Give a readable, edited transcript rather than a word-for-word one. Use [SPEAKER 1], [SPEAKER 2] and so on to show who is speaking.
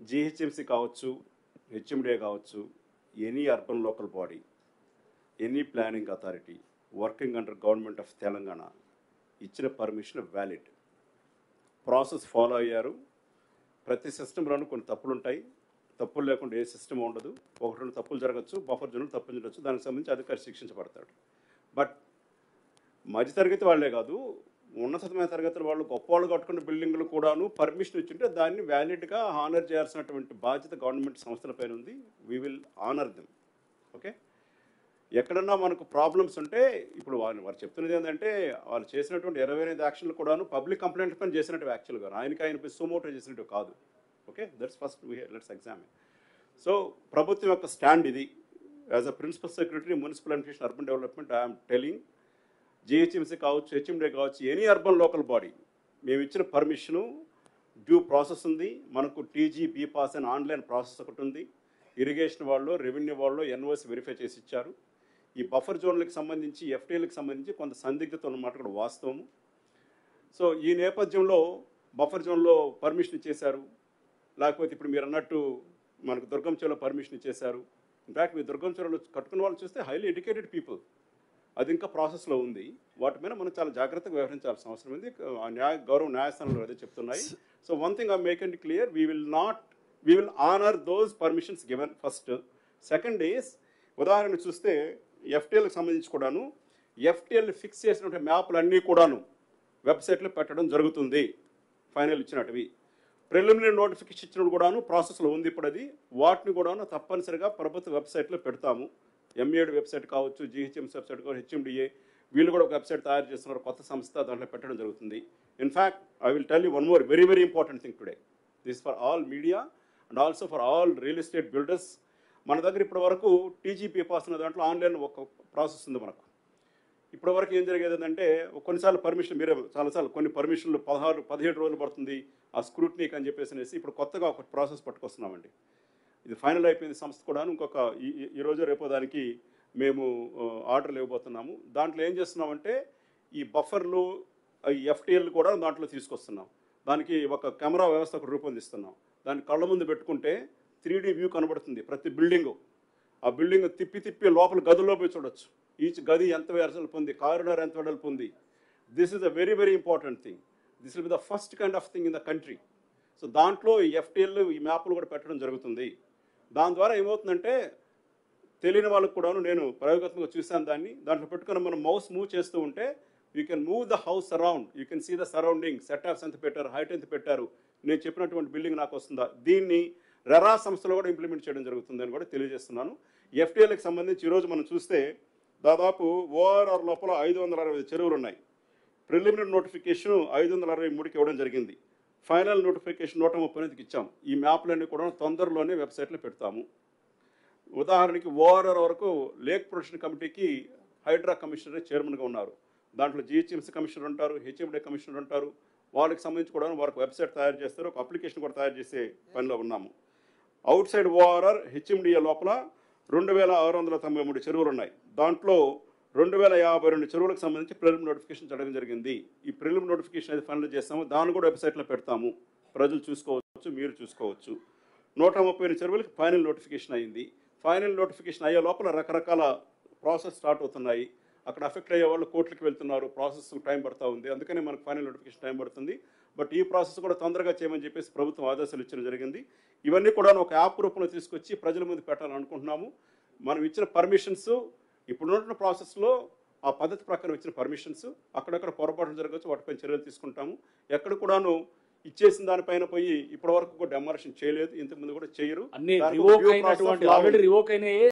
[SPEAKER 1] GHMC కావచ్చు, HMDA కావచ్చు, any urban local body, any planning authority working under government of Telangana ఇచ్చిన permission valid. Process follow అయ్యారు. ప్రతి సిస్టంలోనూ కొన్ని తప్పులు ఉంటాయి. తప్పులు లేకుండా ఏ సిస్టమ్ ఉండదు. ఒకటి రెండు తప్పులు జరగచ్చు, బఫర్ జోన్లు తప్పులు జరగచ్చు. దానికి సంబంధించి అధికారి శిక్షించబడతాడు. బట్ మధ్యతరగతి వాళ్ళే కాదు, ఉన్నతమైన తరగతుల వాళ్ళు, గొప్ప వాళ్ళు కట్టుకున్న బిల్డింగ్లు కూడాను పర్మిషన్ ఇచ్చింటే దాన్ని వ్యాలిడ్గా హానర్ చేయాల్సినటువంటి బాధ్యత గవర్నమెంట్ సంస్థలపైన ఉంది. We will honour them. Okay, ఎక్కడన్నా మనకు ప్రాబ్లమ్స్ ఉంటే ఇప్పుడు వారు చెప్తున్నది ఏంటంటే వాళ్ళు చేసినటువంటి 28 యాక్షన్లు కూడాను పబ్లిక్ కంప్లైంట్ పని చేసినట్టు యాక్చువల్గా ఆయన సుమోటో చేసినట్టు కాదు. Okay, that's first let's examine. So ప్రభుత్వం యొక్క స్టాండ్ ఇది. As a principal secretary municipal administration urban development I'm telling, GHMC కావచ్చు, హెచ్ఎండే కావచ్చు, ఎనీ అర్బన్ లోకల్ బాడీ మేము ఇచ్చిన పర్మిషను డ్యూ ప్రాసెస్ ఉంది. మనకు టీజీ బీపాస్ అని ఆన్లైన్ ప్రాసెస్ ఒకటి ఉంది. ఇరిగేషన్ వాళ్ళు, రెవెన్యూ వాళ్ళు ఎన్ఓసి వెరిఫై చేసి ఇచ్చారు. ఈ బఫర్ జోన్లకు సంబంధించి, ఎఫ్టీఎల్కి సంబంధించి కొంత సందిగ్ధత ఉన్నమాట కూడా వాస్తవము. సో ఈ నేపథ్యంలో బఫర్ జోన్లో పర్మిషన్ ఇచ్చేశారు. లేకపోతే ఇప్పుడు మీరు అన్నట్టు మనకు దుర్గం చెరువులో పర్మిషన్ ఇచ్చేశారు. ఇన్ఫ్యాక్ట్ మీ దుర్గం చెరువులో కట్టుకున్న వాళ్ళు చూస్తే హైలీ ఎడ్యుకేటెడ్ పీపుల్. అది ఇంకా ప్రాసెస్లో ఉంది. వాటి మీద మనం చాలా జాగ్రత్తగా వ్యవహరించాల్సిన అవసరం ఉంది. గౌరవ న్యాయస్థానంలో అదే చెప్తున్నాయి. So one thing I make it clear, we will honour those permissions given first. Second is, ఉదాహరణ చూస్తే ఎఫ్టీఎల్కి సంబంధించి కూడాను ఎఫ్టీఎల్ ఫిక్స్ చేసినటువంటి మ్యాప్లు అన్నీ కూడాను వెబ్సైట్లో పెట్టడం జరుగుతుంది. ఫైనల్ ఇచ్చినట్టువి ప్రిలిమినరీ నోటిఫికేషన్ ఇచ్చినప్పుడు కూడాను ప్రాసెస్లో ఉంది. ఇప్పుడు అది వాటిని కూడాను తప్పనిసరిగా ప్రభుత్వ వెబ్సైట్లో పెడతాము. ఎంఏడి వెబ్సైట్ కావచ్చు, జిహెచ్ఎంసీ వెబ్సైట్ కావచ్చు, హెచ్ఎండిఏ వీళ్ళు కూడా ఒక వెబ్సైట్ తయారు చేస్తున్నారు, కొత్త సంస్థ, దాంట్లో పెట్టడం జరుగుతుంది. In fact I will tell you one more very very important thing today. This for all media and also for all real estate builders. మన దగ్గర ఇప్పటి వరకు టీజీపీ పాస్ అనే దాంట్లో ఆన్లైన్ ఒక ప్రాసెస్ ఉంది మనకు. ఇప్పటి వరకు ఏం జరిగేది అంటే కొన్నిసార్లు పర్మిషన్ మీరే చాలాసార్లు కొన్ని పర్మిషన్లు 16-17 రోజులు పడుతుంది ఆ స్క్రూట్నీకి అని చెప్పేసి ఇప్పుడు కొత్తగా ఒక ప్రాసెస్ పట్టుకొస్తున్నామండి. ఇది ఫైనల్ అయిపోయింది సంస్థ కూడా. ఇంకొక ఈ రోజు రేపో దానికి మేము ఆర్డర్లు ఇవ్వబోతున్నాము. దాంట్లో ఏం చేస్తున్నామంటే ఈ బఫర్లు, ఎఫ్టీఎల్ కూడా దాంట్లో తీసుకొస్తున్నాం. దానికి ఒక కెమెరా వ్యవస్థ ఒకటి రూపొందిస్తున్నాం. దాన్ని కళ్ళ ముందు పెట్టుకుంటే 3D వ్యూ కనబడుతుంది ప్రతి బిల్డింగు. ఆ బిల్డింగ్ తిప్పి లోపల గదుల్లో పోయి చూడొచ్చు. ఈచ్ గది ఎంత వెడల్పు ఉంది, కారిడార్ ఎంత వెడల్పు ఉంది. This is a very very important thing. This will be the first kind of thing in the country. So దాంట్లో ఈ ఎఫ్టీఎల్, ఈ మ్యాప్లు కూడా పెట్టడం జరుగుతుంది. దాని ద్వారా ఏమవుతుందంటే తెలియని వాళ్ళకు కూడాను, నేను ప్రయోగాత్మకంగా చూశాను దాన్ని, దాంట్లో పెట్టుకుని మనం మౌస్ మూవ్ చేస్తూ ఉంటే you can move the house around, you can see the surrounding, setups ఎంత పెట్టారు, హైట్ ఎంత పెట్టారు, నేను చెప్పినటువంటి బిల్డింగ్ నాకు వస్తుందా. దీన్ని రెరా సంస్థలో కూడా ఇంప్లిమెంట్ చేయడం జరుగుతుందని కూడా తెలియజేస్తున్నాను. ఎఫ్టీఎల్కి సంబంధించి ఈరోజు మనం చూస్తే దాదాపు ఓఆర్ఆర్ లోపల 560 చెరువులు ఉన్నాయి. ప్రిలిమినరీ నోటిఫికేషన్ 563కి ఇవ్వడం జరిగింది. ఫైనల్ నోటిఫికేషన్ 139కి ఇచ్చాం. ఈ మ్యాప్లన్నీ కూడా తొందరలోనే వెబ్సైట్లో పెడతాము. ఉదాహరణకి ఓఆర్ఆర్ వరకు లేక్ ప్రొటెక్షన్ కమిటీకి హైడ్రా కమిషనర్ చైర్మన్గా ఉన్నారు. దాంట్లో జిహెచ్ఎంసీ కమిషనర్ ఉంటారు, హెచ్ఎండే కమిషనర్ ఉంటారు. వాళ్ళకి సంబంధించి కూడా వారికి వెబ్సైట్ తయారు చేస్తారు, ఒక అప్లికేషన్ కూడా తయారు చేసే పనిలో ఉన్నాము. అవుట్ సైడ్ ఓఆర్ఆర్ హెచ్ఎండిఏ లోపల 2693 చెరువులు ఉన్నాయి. దాంట్లో 2052 చెరువులకు సంబంధించి ప్రిలిమినరీ నోటిఫికేషన్ చేయడం జరిగింది. ఈ ప్రిలిమినరీ నోటిఫికేషన్ అయితే ఫైనల్ చేస్తాము, దాన్ని కూడా వెబ్సైట్లో పెడతాము, ప్రజలు చూసుకోవచ్చు, మీరు చూసుకోవచ్చు. 130 చెరువులకి ఫైనల్ నోటిఫికేషన్ అయింది. ఫైనల్ నోటిఫికేషన్ అయ్యే లోపల రకరకాల ప్రాసెస్ స్టార్ట్ అవుతున్నాయి. అక్కడ అఫెక్ట్ అయ్యే వాళ్ళు కోర్టులకు వెళ్తున్నారు, ప్రాసెస్ టైం పడుతూ ఉంది. అందుకని మనకు ఫైనల్ నోటిఫికేషన్ టైం పడుతుంది. బట్ ఈ ప్రాసెస్ కూడా తొందరగా చేయమని చెప్పేసి ప్రభుత్వం ఆదేశాలు ఇచ్చడం జరిగింది. ఇవన్నీ కూడా ఒక యాప్ రూపంలో తీసుకొచ్చి ప్రజల ముందు పెట్టాలనుకుంటున్నాము. మనం ఇచ్చిన పర్మిషన్స్ ఇప్పుడున్న ప్రాసెస్లో ఆ పద్ధతి ప్రకారం ఇచ్చిన పర్మిషన్స్ అక్కడక్కడ పొరపాట్లు జరగవచ్చు, వాటిపై చర్యలు తీసుకుంటాము. ఎక్కడ కూడాను ఇచ్చేసిన దానిపైన పోయి ఇప్పటి వరకు కూడా డెమాలిషన్ చేయలేదు, ఇంతకుముందు కూడా చేయరు.
[SPEAKER 2] అన్ని రివోక్ అయినటువంటి ఆల్రెడీ రివోక్ అయినాయి.